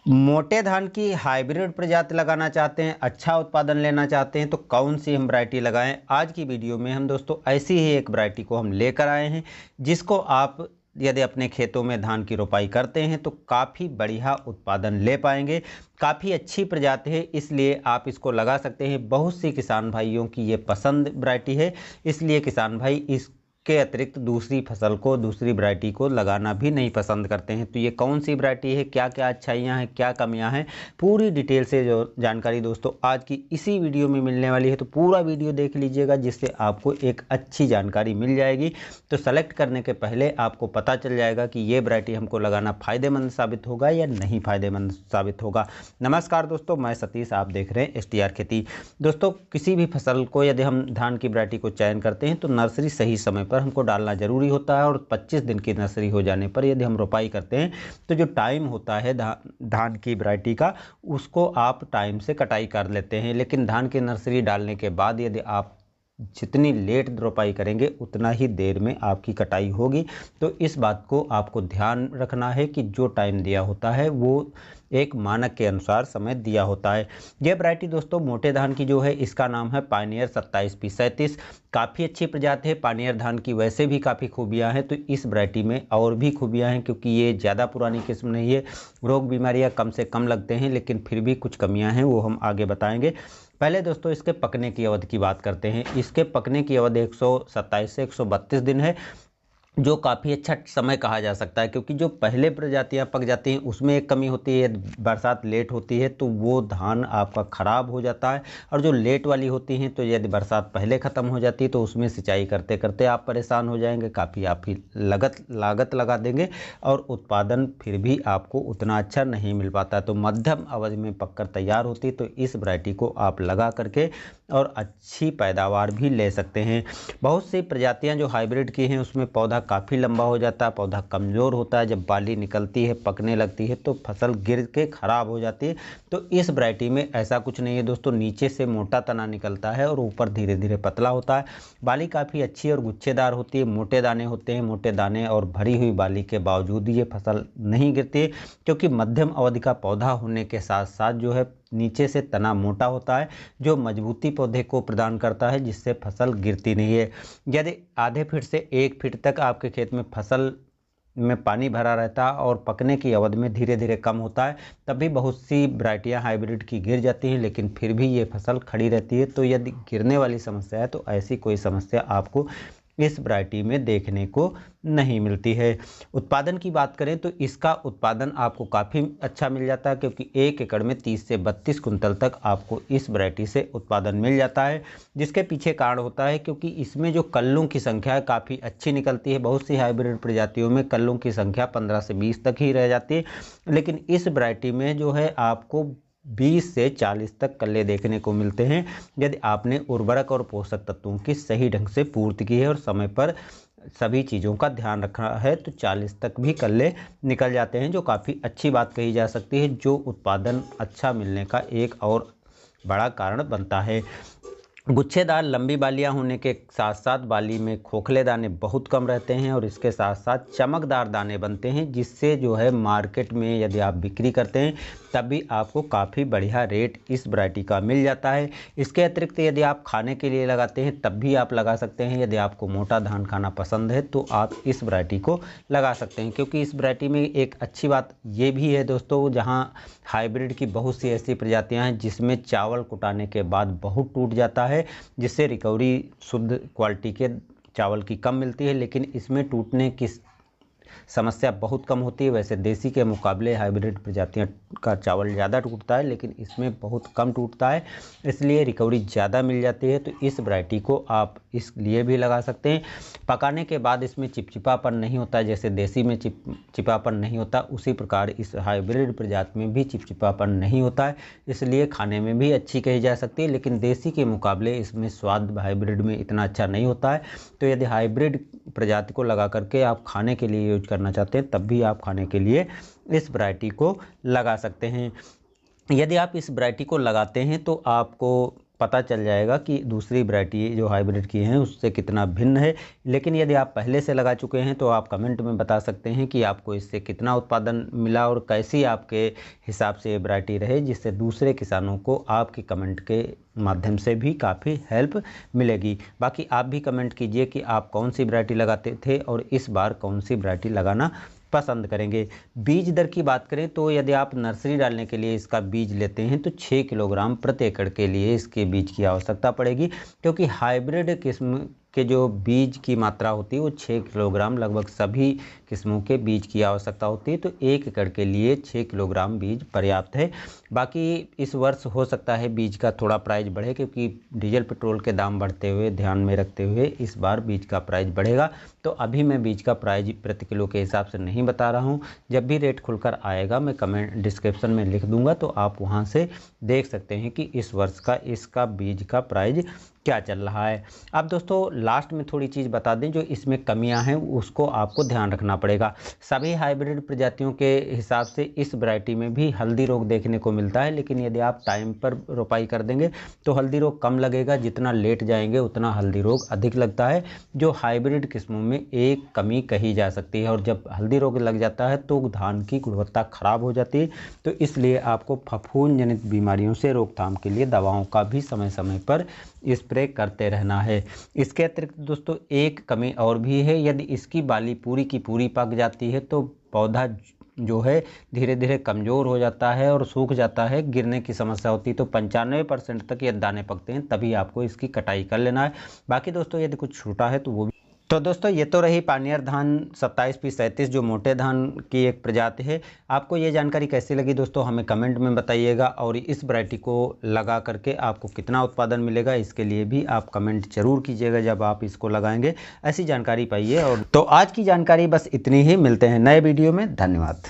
मोटे धान की हाइब्रिड प्रजाति लगाना चाहते हैं, अच्छा उत्पादन लेना चाहते हैं तो कौन सी हम वैरायटी लगाएं। आज की वीडियो में हम दोस्तों ऐसी ही एक वैरायटी को हम लेकर आए हैं जिसको आप यदि अपने खेतों में धान की रोपाई करते हैं तो काफ़ी बढ़िया उत्पादन ले पाएंगे। काफ़ी अच्छी प्रजाति है, इसलिए आप इसको लगा सकते हैं। बहुत सी किसान भाइयों की ये पसंद वैरायटी है, इसलिए किसान भाई इस के अतिरिक्त दूसरी फसल को, दूसरी वैरायटी को लगाना भी नहीं पसंद करते हैं। तो ये कौन सी वैरायटी है, क्या क्या अच्छाइयाँ हैं, क्या कमियां हैं, पूरी डिटेल से जो जानकारी दोस्तों आज की इसी वीडियो में मिलने वाली है। तो पूरा वीडियो देख लीजिएगा जिससे आपको एक अच्छी जानकारी मिल जाएगी। तो सेलेक्ट करने के पहले आपको पता चल जाएगा कि ये वैरायटी हमको लगाना फ़ायदेमंद साबित होगा या नहीं फ़ायदेमंद साबित होगा। नमस्कार दोस्तों, मैं सतीश, आप देख रहे हैं STR खेती। दोस्तों, किसी भी फसल को यदि हम धान की वैरायटी को चयन करते हैं तो नर्सरी सही समय पर हमको डालना जरूरी होता है। और 25 दिन की नर्सरी हो जाने पर यदि हम रोपाई करते हैं तो जो टाइम होता है धान की वैरायटी का, उसको आप टाइम से कटाई कर लेते हैं। लेकिन धान की नर्सरी डालने के बाद यदि आप जितनी लेट रोपाई करेंगे उतना ही देर में आपकी कटाई होगी। तो इस बात को आपको ध्यान रखना है कि जो टाइम दिया होता है वो एक मानक के अनुसार समय दिया होता है। यह वैरायटी दोस्तों मोटे धान की जो है, इसका नाम है पायनियर 27P37। काफ़ी अच्छी प्रजाति है। पायनियर धान की वैसे भी काफ़ी खूबियाँ हैं, तो इस वैरायटी में और भी खूबियाँ हैं क्योंकि ये ज़्यादा पुरानी किस्म नहीं है। रोग बीमारियाँ कम से कम लगते हैं, लेकिन फिर भी कुछ कमियाँ हैं, वो हम आगे बताएंगे। पहले दोस्तों इसके पकने की अवधि की बात करते हैं। इसके पकने की अवधि 127 से 132 दिन है, जो काफ़ी अच्छा समय कहा जा सकता है। क्योंकि जो पहले प्रजातियां पक जाती हैं उसमें एक कमी होती है, बरसात लेट होती है तो वो धान आपका ख़राब हो जाता है। और जो लेट वाली होती हैं तो यदि बरसात पहले ख़त्म हो जाती है तो उसमें सिंचाई करते करते आप परेशान हो जाएंगे, काफ़ी आप ही लागत लगा देंगे और उत्पादन फिर भी आपको उतना अच्छा नहीं मिल पाता। तो मध्यम अवधि में पककर तैयार होती है, तो इस वैरायटी को आप लगा करके और अच्छी पैदावार भी ले सकते हैं। बहुत सी प्रजातियां जो हाइब्रिड की हैं उसमें पौधा काफ़ी लंबा हो जाता है, पौधा कमज़ोर होता है। जब बाली निकलती है, पकने लगती है तो फसल गिर के ख़राब हो जाती है। तो इस वैरायटी में ऐसा कुछ नहीं है दोस्तों। नीचे से मोटा तना निकलता है और ऊपर धीरे धीरे पतला होता है। बाली काफ़ी अच्छी और गुच्छेदार होती है, मोटे दाने होते हैं। मोटे दाने और भरी हुई बाली के बावजूद ये फसल नहीं गिरती है, क्योंकि मध्यम अवधि का पौधा होने के साथ साथ जो है नीचे से तना मोटा होता है, जो मजबूती पौधे को प्रदान करता है, जिससे फसल गिरती नहीं है। यदि आधे फीट से 1 फीट तक आपके खेत में फसल में पानी भरा रहता है और पकने की अवधि में धीरे धीरे कम होता है, तब भी बहुत सी वैरायटियां हाइब्रिड की गिर जाती हैं, लेकिन फिर भी ये फसल खड़ी रहती है। तो यदि गिरने वाली समस्या है तो ऐसी कोई समस्या आपको इस वैरायटी में देखने को नहीं मिलती है। उत्पादन की बात करें तो इसका उत्पादन आपको काफ़ी अच्छा मिल जाता है, क्योंकि 1 एकड़ में 30 से 32 कुंतल तक आपको इस वैरायटी से उत्पादन मिल जाता है। जिसके पीछे कारण होता है क्योंकि इसमें जो कल्लों की संख्या है काफ़ी अच्छी निकलती है। बहुत सी हाइब्रिड प्रजातियों में कल्लों की संख्या 15 से 20 तक ही रह जाती है, लेकिन इस वैरायटी में जो है आपको 20 से 40 तक कल्ले देखने को मिलते हैं, यदि आपने उर्वरक और पोषक तत्वों की सही ढंग से पूर्ति की है और समय पर सभी चीज़ों का ध्यान रखा है। तो 40 तक भी कल्ले निकल जाते हैं, जो काफ़ी अच्छी बात कही जा सकती है, जो उत्पादन अच्छा मिलने का एक और बड़ा कारण बनता है। गुच्छेदार लंबी बालियां होने के साथ साथ बाली में खोखले दाने बहुत कम रहते हैं और इसके साथ साथ चमकदार दाने बनते हैं, जिससे जो है मार्केट में यदि आप बिक्री करते हैं तब भी आपको काफ़ी बढ़िया रेट इस वैरायटी का मिल जाता है। इसके अतिरिक्त यदि आप खाने के लिए लगाते हैं तब भी आप लगा सकते हैं। यदि आपको मोटा धान खाना पसंद है तो आप इस वैरायटी को लगा सकते हैं, क्योंकि इस वैरायटी में एक अच्छी बात ये भी है दोस्तों, जहाँ हाइब्रिड की बहुत सी ऐसी प्रजातियाँ हैं जिसमें चावल कुटाने के बाद बहुत टूट जाता है, जिससे रिकवरी शुद्ध क्वालिटी के चावल की कम मिलती है। लेकिन इसमें टूटने की समस्या बहुत कम होती है। वैसे देसी के मुकाबले हाइब्रिड प्रजातियां का चावल ज़्यादा टूटता है, लेकिन इसमें बहुत कम टूटता है, इसलिए रिकवरी ज़्यादा मिल जाती है। तो इस वैरायटी को आप इसलिए भी लगा सकते हैं। पकाने के बाद इसमें चिपचिपापन नहीं होता, जैसे देसी में चिपापन नहीं होता, उसी प्रकार इस हाइब्रिड प्रजाति में भी चिपचिपापन नहीं होता है, इसलिए खाने में भी अच्छी कही जा सकती है। लेकिन देसी के मुकाबले इसमें स्वाद हाइब्रिड में इतना अच्छा नहीं होता है। तो यदि हाइब्रिड प्रजाति को लगा करके आप खाने के लिए यूज करना चाहते हैं तब भी आप खाने के लिए इस वैरायटी को लगा सकते हैं। यदि आप इस वैरायटी को लगाते हैं तो आपको पता चल जाएगा कि दूसरी वैरायटी जो हाइब्रिड की हैं उससे कितना भिन्न है। लेकिन यदि आप पहले से लगा चुके हैं तो आप कमेंट में बता सकते हैं कि आपको इससे कितना उत्पादन मिला और कैसी आपके हिसाब से ये वैरायटी रहे, जिससे दूसरे किसानों को आपके कमेंट के माध्यम से भी काफ़ी हेल्प मिलेगी। बाकी आप भी कमेंट कीजिए कि आप कौन सी वैरायटी लगाते थे और इस बार कौन सी वैरायटी लगाना पसंद करेंगे। बीज दर की बात करें तो यदि आप नर्सरी डालने के लिए इसका बीज लेते हैं तो 6 किलोग्राम प्रति एकड़ के लिए इसके बीज की आवश्यकता पड़ेगी, क्योंकि हाइब्रिड किस्म के जो बीज की मात्रा होती है वो 6 किलोग्राम लगभग सभी किस्मों के बीज की आवश्यकता होती है। तो 1 एकड़ के लिए 6 किलोग्राम बीज पर्याप्त है। बाकी इस वर्ष हो सकता है बीज का थोड़ा प्राइस बढ़े, क्योंकि डीजल पेट्रोल के दाम बढ़ते हुए ध्यान में रखते हुए इस बार बीज का प्राइस बढ़ेगा। तो अभी मैं बीज का प्राइस प्रति किलो के हिसाब से नहीं बता रहा हूँ। जब भी रेट खुलकर आएगा मैं कमेंट डिस्क्रिप्शन में लिख दूंगा, तो आप वहाँ से देख सकते हैं कि इस वर्ष का इसका बीज का प्राइस क्या चल रहा है। अब दोस्तों लास्ट में थोड़ी चीज़ बता दें, जो इसमें कमियां हैं उसको आपको ध्यान रखना पड़ेगा। सभी हाइब्रिड प्रजातियों के हिसाब से इस वैरायटी में भी हल्दी रोग देखने को मिलता है, लेकिन यदि आप टाइम पर रोपाई कर देंगे तो हल्दी रोग कम लगेगा। जितना लेट जाएंगे उतना हल्दी रोग अधिक लगता है, जो हाइब्रिड किस्मों में एक कमी कही जा सकती है। और जब हल्दी रोग लग जाता है तो धान की गुणवत्ता खराब हो जाती है। तो इसलिए आपको फफूंद जनित बीमारियों से रोकथाम के लिए दवाओं का भी समय समय पर स्प्रे करते रहना है। इसके अतिरिक्त दोस्तों एक कमी और भी है, यदि इसकी बाली पूरी की पूरी पक जाती है तो पौधा जो है धीरे धीरे कमज़ोर हो जाता है और सूख जाता है, गिरने की समस्या होती है। तो 95% तक ये दाने पकते हैं, तभी आपको इसकी कटाई कर लेना है। बाकी दोस्तों यदि कुछ छूटा है तो वो भी। तो दोस्तों ये तो रही पानियर धान 27P37 जो मोटे धान की एक प्रजाति है। आपको ये जानकारी कैसी लगी दोस्तों हमें कमेंट में बताइएगा, और इस वैरायटी को लगा करके आपको कितना उत्पादन मिलेगा इसके लिए भी आप कमेंट जरूर कीजिएगा जब आप इसको लगाएंगे। ऐसी जानकारी पाइए। और तो आज की जानकारी बस इतनी ही, मिलते हैं नए वीडियो में। धन्यवाद।